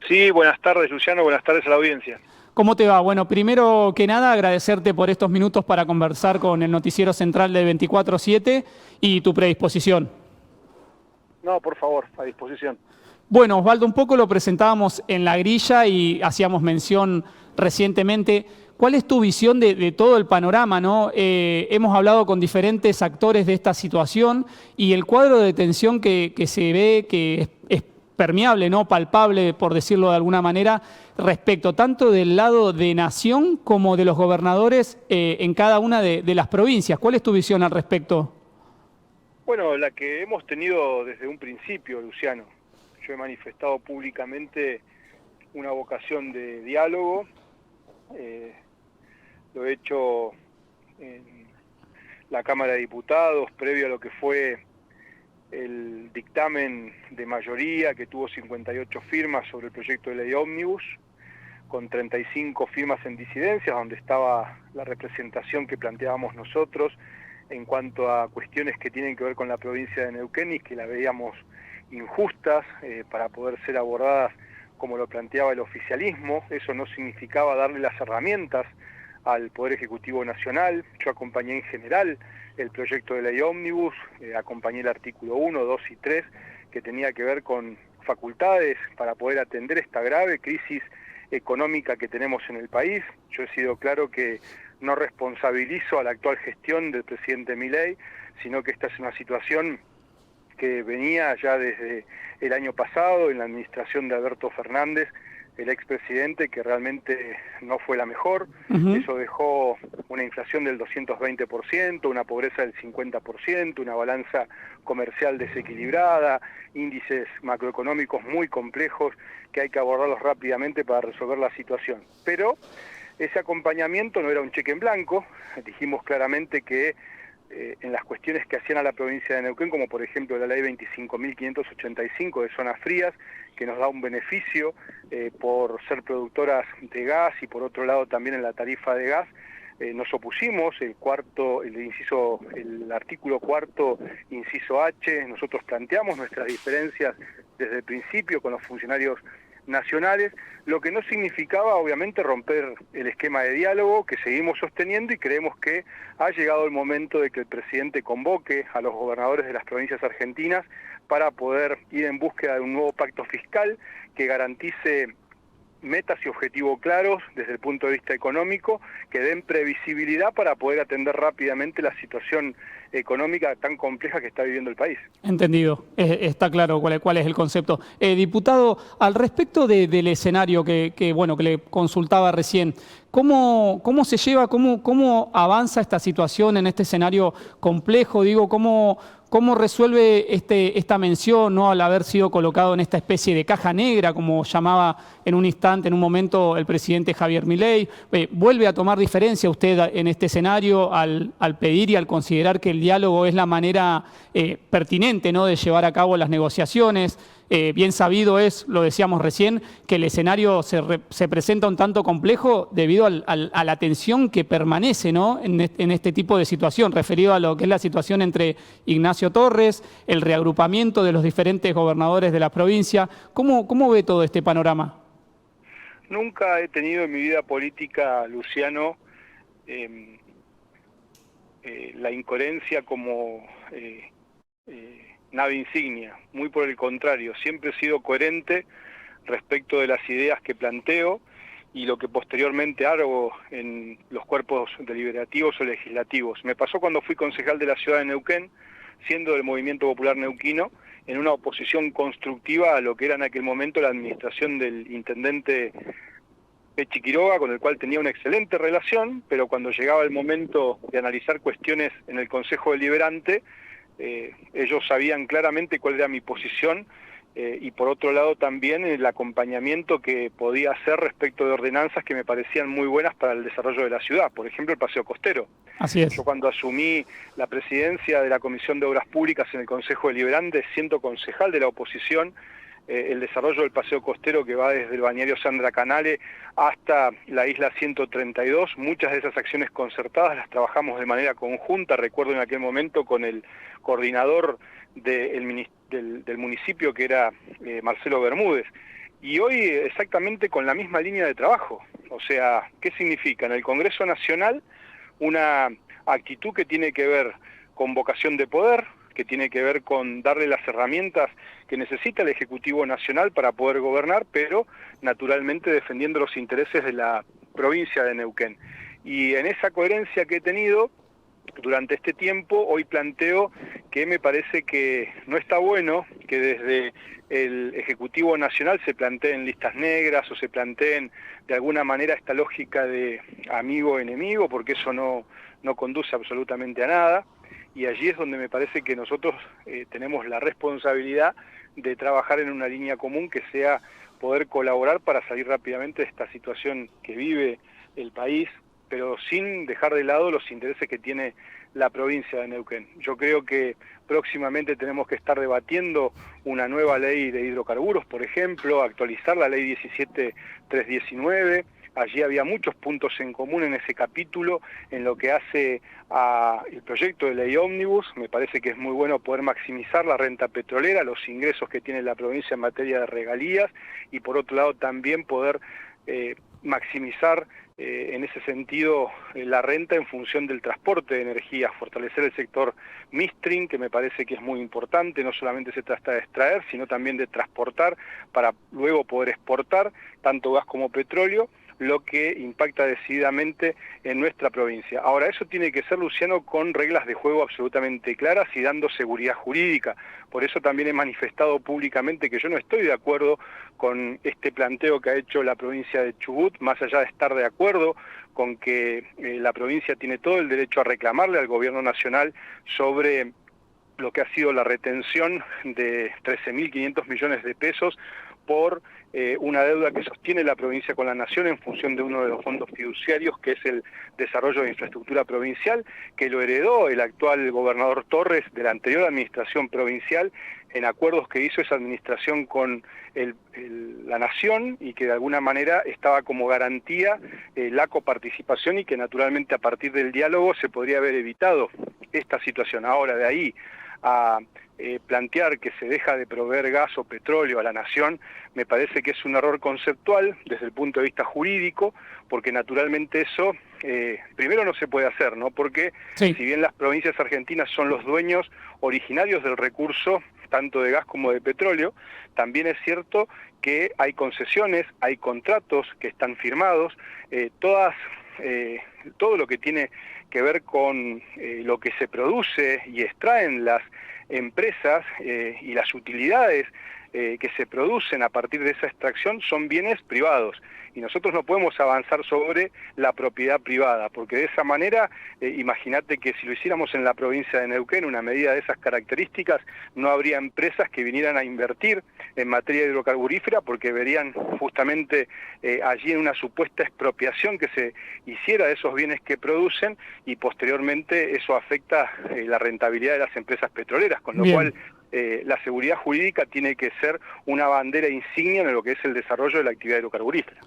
Sí, buenas tardes, Luciano, buenas tardes a la audiencia. ¿Cómo te va? Bueno, primero que nada, agradecerte por estos minutos para conversar con el noticiero central de 24/7 y tu predisposición. No, por favor, a disposición. Bueno, Osvaldo, un poco lo presentábamos en la grilla y hacíamos mención recientemente. ¿Cuál es tu visión de todo el panorama, no? Hemos hablado con diferentes actores de esta situación y el cuadro de tensión que se ve que es permeable, ¿no? Palpable, por decirlo de alguna manera, respecto tanto del lado de nación como de los gobernadores en cada una de las provincias. ¿Cuál es tu visión al respecto? Bueno, la que hemos tenido desde un principio, Luciano. Yo he manifestado públicamente una vocación de diálogo, eh, lo he hecho en la Cámara de Diputados, previo a lo que fue el dictamen de mayoría que tuvo 58 firmas sobre el proyecto de ley ómnibus, con 35 firmas en disidencias, donde estaba la representación que planteábamos nosotros en cuanto a cuestiones que tienen que ver con la provincia de Neuquén y que la veíamos injustas para poder ser abordadas como lo planteaba el oficialismo. Eso no significaba darle las herramientas al Poder Ejecutivo Nacional. Yo acompañé en general el proyecto de ley ómnibus, acompañé el artículo 1, 2 y 3, que tenía que ver con facultades para poder atender esta grave crisis económica que tenemos en el país. Yo he sido claro que no responsabilizo a la actual gestión del presidente Milei, sino que esta es una situación que venía ya desde el año pasado en la administración de Alberto Fernández, el expresidente, que realmente no fue la mejor. Eso dejó una inflación del 220%, una pobreza del 50%, una balanza comercial desequilibrada, índices macroeconómicos muy complejos que hay que abordarlos rápidamente para resolver la situación. Pero ese acompañamiento no era un cheque en blanco. Dijimos claramente que en las cuestiones que hacían a la provincia de Neuquén, como por ejemplo la ley 25.585 de zonas frías, que nos da un beneficio por ser productoras de gas, y por otro lado también en la tarifa de gas, nos opusimos. El artículo cuarto, inciso H, nosotros planteamos nuestras diferencias desde el principio con los funcionarios nacionales, lo que no significaba obviamente romper el esquema de diálogo que seguimos sosteniendo, y creemos que ha llegado el momento de que el presidente convoque a los gobernadores de las provincias argentinas para poder ir en búsqueda de un nuevo pacto fiscal que garantice metas y objetivos claros desde el punto de vista económico, que den previsibilidad para poder atender rápidamente la situación económica tan compleja que está viviendo el país. Entendido, está claro cuál es el concepto. Diputado, al respecto del escenario bueno, que le consultaba recién, ¿cómo se lleva, cómo avanza esta situación en este escenario complejo? Digo, ¿cómo resuelve esta mención, ¿no? Al haber sido colocado en esta especie de caja negra, como llamaba en un instante, en un momento, el presidente Javier Milei? ¿Vuelve a tomar diferencia usted en este escenario al pedir y al considerar que el diálogo es la manera pertinente, ¿no?, de llevar a cabo las negociaciones? Bien sabido es, lo decíamos recién, que el escenario se presenta un tanto complejo debido a la tensión que permanece, ¿no?, en este tipo de situación, referido a lo que es la situación entre Ignacio Torres, el reagrupamiento de los diferentes gobernadores de la provincia. ¿Cómo ve todo este panorama? Nunca he tenido en mi vida política, Luciano, la incoherencia como nave insignia. Muy por el contrario, siempre he sido coherente respecto de las ideas que planteo y lo que posteriormente hago en los cuerpos deliberativos o legislativos. Me pasó cuando fui concejal de la ciudad de Neuquén, siendo del Movimiento Popular Neuquino, en una oposición constructiva a lo que era en aquel momento la administración del intendente Pechi Quiroga, con el cual tenía una excelente relación, pero cuando llegaba el momento de analizar cuestiones en el Consejo Deliberante, ellos sabían claramente cuál era mi posición, y por otro lado también el acompañamiento que podía hacer respecto de ordenanzas que me parecían muy buenas para el desarrollo de la ciudad, por ejemplo el Paseo Costero. Así es. Yo cuando asumí la presidencia de la Comisión de Obras Públicas en el Consejo Deliberante, siendo concejal de la oposición, el desarrollo del Paseo Costero, que va desde el balneario Sandra Canale hasta la isla 132, muchas de esas acciones concertadas las trabajamos de manera conjunta. Recuerdo en aquel momento con el coordinador del municipio, que era Marcelo Bermúdez, y hoy exactamente con la misma línea de trabajo. O sea, ¿qué significa? En el Congreso Nacional una actitud que tiene que ver con vocación de poder, que tiene que ver con darle las herramientas que necesita el Ejecutivo Nacional para poder gobernar, pero naturalmente defendiendo los intereses de la provincia de Neuquén. Y en esa coherencia que he tenido durante este tiempo, hoy planteo que me parece que no está bueno que desde el Ejecutivo Nacional se planteen listas negras o se planteen de alguna manera esta lógica de amigo-enemigo, porque eso no conduce absolutamente a nada. Y allí es donde me parece que nosotros tenemos la responsabilidad de trabajar en una línea común que sea poder colaborar para salir rápidamente de esta situación que vive el país, pero sin dejar de lado los intereses que tiene la provincia de Neuquén. Yo creo que próximamente tenemos que estar debatiendo una nueva ley de hidrocarburos, por ejemplo, actualizar la ley 17319. Allí había muchos puntos en común en ese capítulo, en lo que hace al proyecto de ley ómnibus. Me parece que es muy bueno poder maximizar la renta petrolera, los ingresos que tiene la provincia en materia de regalías, y por otro lado también poder maximizar en ese sentido la renta en función del transporte de energía, fortalecer el sector midstream, que me parece que es muy importante. No solamente se trata de extraer, sino también de transportar para luego poder exportar tanto gas como petróleo, lo que impacta decididamente en nuestra provincia. Ahora, eso tiene que ser, Luciano, con reglas de juego absolutamente claras y dando seguridad jurídica. Por eso también he manifestado públicamente que yo no estoy de acuerdo con este planteo que ha hecho la provincia de Chubut, más allá de estar de acuerdo con que la provincia tiene todo el derecho a reclamarle al gobierno nacional sobre lo que ha sido la retención de 13.500 millones de pesos por una deuda que sostiene la provincia con la nación en función de uno de los fondos fiduciarios, que es el desarrollo de infraestructura provincial, que lo heredó el actual gobernador Torres de la anterior administración provincial, en acuerdos que hizo esa administración con la nación, y que de alguna manera estaba como garantía la coparticipación, y que naturalmente a partir del diálogo se podría haber evitado esta situación. Ahora, de ahí a plantear que se deja de proveer gas o petróleo a la nación, me parece que es un error conceptual desde el punto de vista jurídico, porque naturalmente eso primero no se puede hacer, ¿no? Porque Sí. si bien las provincias argentinas son los dueños originarios del recurso, tanto de gas como de petróleo, también es cierto que hay concesiones, hay contratos que están firmados, todo lo que tiene que ver con lo que se produce y extraen las empresas y las utilidades que se producen a partir de esa extracción son bienes privados, y nosotros no podemos avanzar sobre la propiedad privada, porque de esa manera, imagínate que si lo hiciéramos en la provincia de Neuquén, una medida de esas características, no habría empresas que vinieran a invertir en materia hidrocarburífera, porque verían justamente allí en una supuesta expropiación que se hiciera de esos bienes que producen, y posteriormente eso afecta la rentabilidad de las empresas petroleras, con lo Bien. cual la seguridad jurídica tiene que ser una bandera insignia en lo que es el desarrollo de la actividad hidrocarburífera.